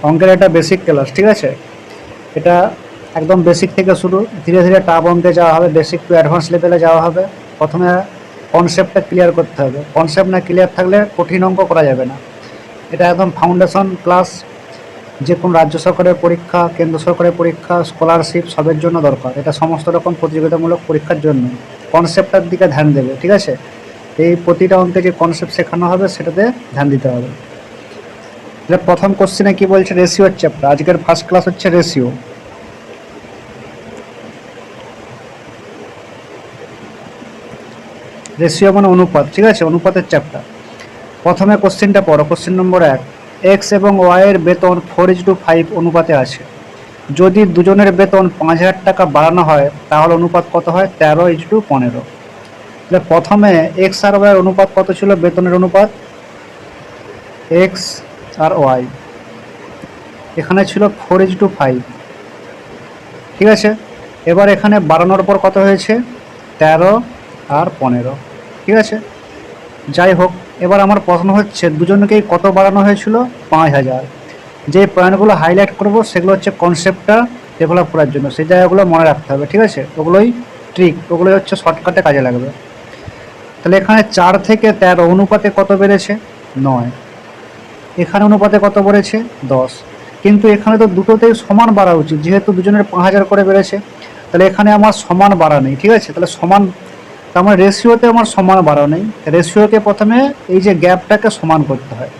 অঙ্কের একটা basic class, ঠিক আছে? এটা একদম বেসিক থেকে শুরু, ধীরে ধীরে টাফ অঙ্কে যাওয়া হবে, বেসিক টু অ্যাডভান্স লেভেলে যাওয়া হবে। প্রথমে কনসেপ্টটা ক্লিয়ার করতে হবে, কনসেপ্ট না ক্লিয়ার থাকলে কঠিন অঙ্ক করা যাবে না। এটা একদম ফাউন্ডেশন ক্লাস, যে কোনো রাজ্য সরকারের পরীক্ষা, কেন্দ্র সরকারের পরীক্ষা, স্কলারশিপ সবের জন্য দরকার। এটা সমস্ত রকম প্রতিযোগিতামূলক পরীক্ষার জন্য কনসেপ্টটার দিকে ধ্যান দেবে, ঠিক আছে? এই প্রতিটা অঙ্কে যে কনসেপ্ট শেখানো হবে সেটাতে ধ্যান দিতে হবে। এটা প্রথম কোশ্চেনে কি বলছে, রেশিওর চ্যাপ্টার, আজকের ফার্স্ট ক্লাস হচ্ছে রেশিও। রেশিও মানে অনুপাত, ঠিক আছে? অনুপাতের চ্যাপ্টার। প্রথমে কোশ্চেনটা পড়ো, কোশ্চেন নম্বর 1। এক্স এবং ওয়াই এর বেতন 4:5 অনুপাতে আছে। যদি দুজনের বেতন 5,000 টাকা বাড়ানো হয় তাহলে অনুপাত কত হয়? 13:15। তাহলে প্রথমে এক্স আর ওয়াই অনুপাত কত ছিল? বেতনের অনুপাত এক্স আর ওয়াই এখানে ছিল 4:5, ঠিক আছে? এবার এখানে বাড়ানোর পর কত হয়েছে? 13 আর 15, ঠিক আছে? যাই হোক, এবার আমার প্রশ্ন হচ্ছে দুজনকেই কত বাড়ানো হয়েছিল? 5,000। যে পয়েন্টগুলো হাইলাইট করব সেগুলো হচ্ছে কনসেপ্টটা ডেভেলপ করার জন্য, সেই জায়গাগুলো মনে রাখতে হবে, ঠিক আছে? ওগুলোই ট্রিক, ওগুলোই হচ্ছে শর্টকাটে কাজে লাগবে। তাহলে এখানে 4 থেকে 13 অনুপাতে কত বেড়েছে? 9। এখানে অনুপাতে কত বেড়েছে? 10। কিন্তু এখানে তো দুটোতেই সমান বাড়া উচিত, যেহেতু দুজনের 5,000 করে বেড়েছে। তাহলে এখানে আমার সমান বাড়া নেই, ঠিক আছে? তাহলে সমান, তার মানে রেশিওতে আমার সমান বাড়া নেই। রেশিওকে প্রথমে এই যে গ্যাপটাকে সমান করতে হয়।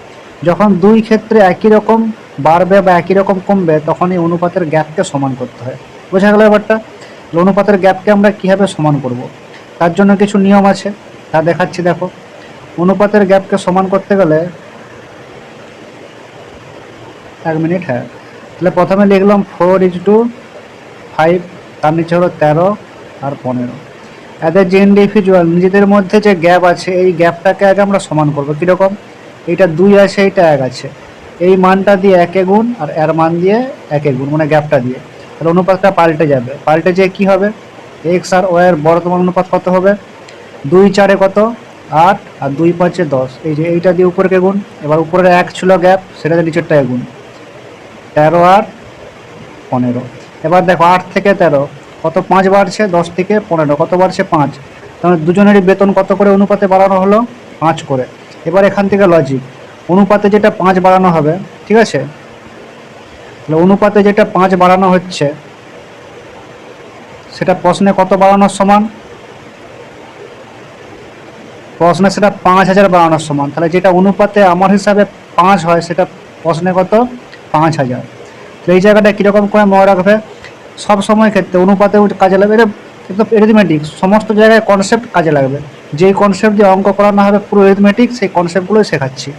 যখন দুই ক্ষেত্রে একই রকম বাড়বে বা একই রকম কমবে তখন এই অনুপাতের গ্যাপকে সমান করতে হয়। বোঝা গেল ব্যাপারটা? অনুপাতের গ্যাপকে আমরা কীভাবে সমান করব, তার জন্য কিছু নিয়ম আছে, তা দেখাচ্ছি। দেখো, অনুপাতের গ্যাপকে সমান করতে গেলে, 1 মিনিট, হ্যাঁ। তাহলে প্রথমে লিখলাম 4:5, তার নিচে হলো 13 আর 15। এদের যে ইন্ডিভিজুয়াল নিজেদের মধ্যে যে গ্যাপ আছে এই গ্যাপটাকে আগে আমরা সমান করবো। কীরকম? এইটা 2 আছে, এইটা 1 আছে, এই মানটা দিয়ে 1 গুণ আর এর মান দিয়ে 1 গুণ, মানে গ্যাপটা দিয়ে। তাহলে অনুপাতটা পাল্টে যাবে, পাল্টে যেয়ে কী হবে? এক্স আর ওয়াই এর বর্তমান অনুপাত কত হবে? 2 4 কত? 8 আর 2 5 10। এই যে এইটা দিয়ে উপরকে গুণ, এবার উপরের 1 ছিল গ্যাপ, সেটাতে নিচেরটায় গুণ, 13 আর 15। এবার দেখো 8 থেকে 13 কত? 5 বাড়ছে, 10 থেকে 15 কত বাড়ছে? 5। তাহলে দুজনেরই বেতন কত করে অনুপাতে বাড়ানো হলো? 5 করে। এবার এখান থেকে লজিক, অনুপাতে যেটা 5 বাড়ানো হবে, ঠিক আছে? তাহলে অনুপাতে যেটা 5 বাড়ানো হচ্ছে সেটা প্রশ্নে কত বাড়ানোর সমান? প্রশ্নে সেটা 5,000 বাড়ানোর সমান। তাহলে যেটা অনুপাতে আমার হিসাবে 5 হয় সেটা প্রশ্নে কত? 5,000। তো এই জায়গাটা কীরকম করে মনে রাখবে? সব সময় ক্ষেত্রে অনুপাতেও কাজে লাগবে, এটা কিন্তু এরিথমেটিক, সমস্ত জায়গায় কনসেপ্ট কাজে লাগবে। যেই কনসেপ্ট দিয়ে অঙ্ক করানো হবে পুরো এরিথমেটিক, সেই কনসেপ্টগুলোই শেখাচ্ছি।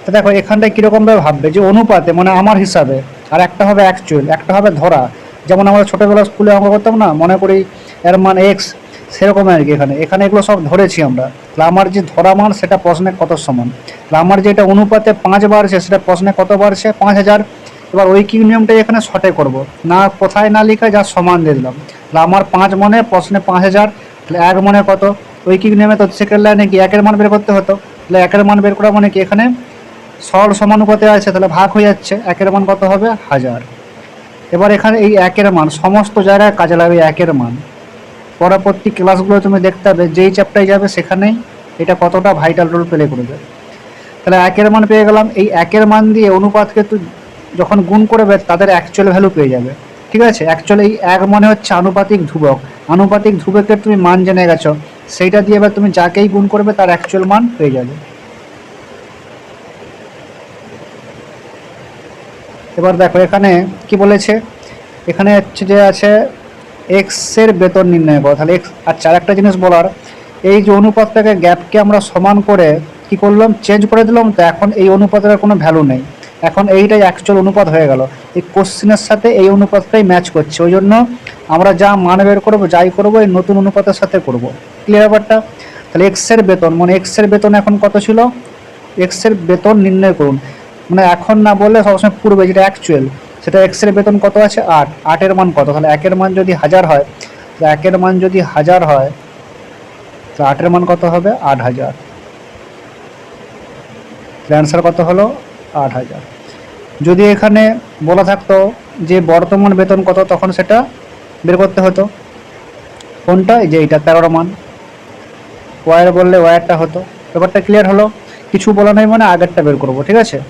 তো দেখো এখানটায় কীরকমভাবে ভাববে যে অনুপাতে মানে আমার হিসাবে, আর একটা হবে অ্যাকচুয়াল, একটা হবে ধরা। যেমন আমরা ছোটোবেলা স্কুলে অঙ্ক করতাম না, মনে করি এর মান এক্স, সেরকম আর কি। এখানে এগুলো সব ধরেছি আমরা। তাহলে আমার যে ধরা মান সেটা প্রশ্নে কত সমান? তাহলে আমার যেটা অনুপাতে 5 বাড়ছে সেটা প্রশ্নে কত বাড়ছে? 5,000। এবার ঐকিক নিয়মটাই এখানে শর্টে করব, না কোথায় না লিখে যা সমান দিয়ে দিলাম। তাহলে আমার 5 মনে প্রশ্নে 5,000, তাহলে 1 মনে কত? ঐকিক নিয়মে তো সেকেন্ড লাইনে কি 1-এর মান বের করতে হতো। তাহলে 1-এর মান বের করা মানে কি, এখানে সরল সমানুপাতে আছে, তাহলে ভাগ হয়ে যাচ্ছে, 1-এর মান কত হবে? 1000। এবার এখানে এই 1-এর মান সমস্ত জায়গায় কাজে লাগবে। 1-এর মান পরবর্তী ক্লাসগুলো তুমি দেখতে হবে, যেই চ্যাপ্টারে যাবে সেখানেই এটা কতটা ভাইটাল রোল প্লে করবে। তাহলে 1-এর মান পেয়ে গেলাম। এই 1-এর মান দিয়ে অনুপাতকে তুই যখন গুণ করবে তাদের অ্যাকচুয়াল ভ্যালু পেয়ে যাবে, ঠিক আছে? অ্যাকচুয়ালি এই 1 মনে হচ্ছে আনুপাতিক ধ্রুবক, আনুপাতিক ধ্রুবকের তুমি মান জেনে গেছো, সেইটা দিয়ে এবার তুমি যাকেই গুণ করবে তার অ্যাকচুয়াল মান পেয়ে যাবে। এবার দেখো এখানে কি বলেছে, এখানে হচ্ছে যে আছে এক্সের বেতন নির্ণয় করা। তাহলে এক্স, আচ্ছা আর একটা জিনিস বলার, এই যে অনুপাতটাকে গ্যাপকে আমরা সমান করে কি করলাম? চেঞ্জ করে দিলাম। তো এখন এই অনুপাতের কোনো ভ্যালু নেই, এখন এইটাই অ্যাকচুয়াল অনুপাত হয়ে গেল। এই কোশ্চেনের সাথে এই অনুপাতটাই ম্যাচ করছে, ওই জন্য আমরা যা মান বের করবো যাই করবো এই নতুন অনুপাতের সাথে করব। ক্লিয়ার ব্যাপারটা? তাহলে এক্সের বেতন মানে এক্সের বেতন এখন কত ছিল? এক্সের বেতন নির্ণয় করুন, মানে এখন না বললে সবসময় পূর্বে যেটা অ্যাকচুয়াল, সেটা এক্সের বেতন কত আছে? 8। 8-এর মান কত? তাহলে 1-এর মান যদি 1000 হয়, তো 1-এর মান যদি 1000 হয় তো 8-এর মান কত হবে? 8,000। অ্যান্সার কত হলো? 8,000। যদি এখানে বলা থাকতো যে বর্তমান বেতন কত, তখন সেটা বের করতে হতো। কোনটা? এই যে এইটা 13 মান। ওয়ার বললে ওয়ারটা হতো। ব্যাপারটা ক্লিয়ার হলো? কিছু বলা নাই মানে আগেরটা বের করবো, ঠিক আছে।